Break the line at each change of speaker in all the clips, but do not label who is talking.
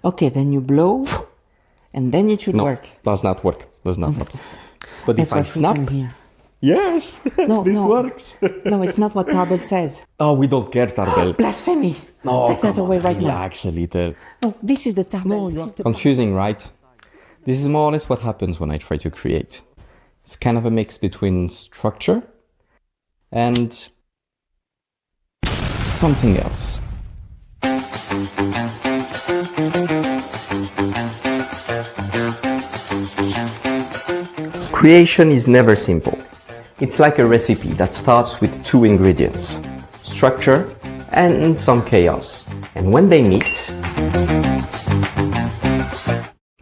Okay, then you blow, and then it should work.
Does not work. Does not work. But
That's
if I
what
snap,
written here.
yes,
No,
this
no.
works.
No, it's not what Tarbell says.
Oh, we don't care, Tarbell.
Blasphemy!
No,
Take that away right now.
relax a little.
No, this is the Tarbell.
No,
This is the
confusing, right? This is more or less what happens when I try to create. It's kind of a mix between structure and something else. Creation is never simple. It's like a recipe that starts with 2 ingredients, structure and some chaos. And when they meet,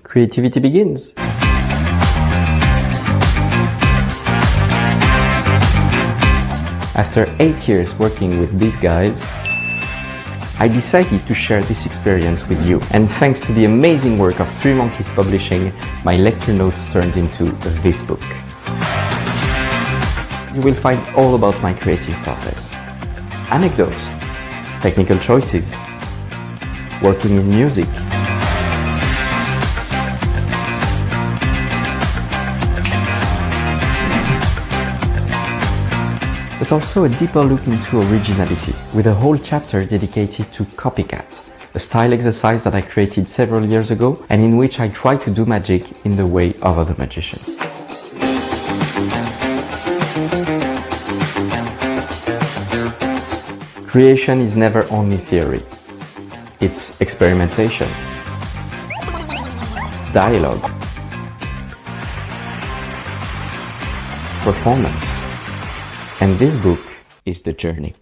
creativity begins. After 8 years working with these guys, I decided to share this experience with you. And thanks to the amazing work of 3 Monkeys Publishing, my lecture notes turned into this book. You will find all about my creative process, anecdotes, technical choices, working in music, but also a deeper look into originality, with a whole chapter dedicated to copycat, a style exercise that I created several years ago and in which I try to do magic in the way of other magicians. Creation is never only theory. It's experimentation, dialogue, performance. And this book is the journey.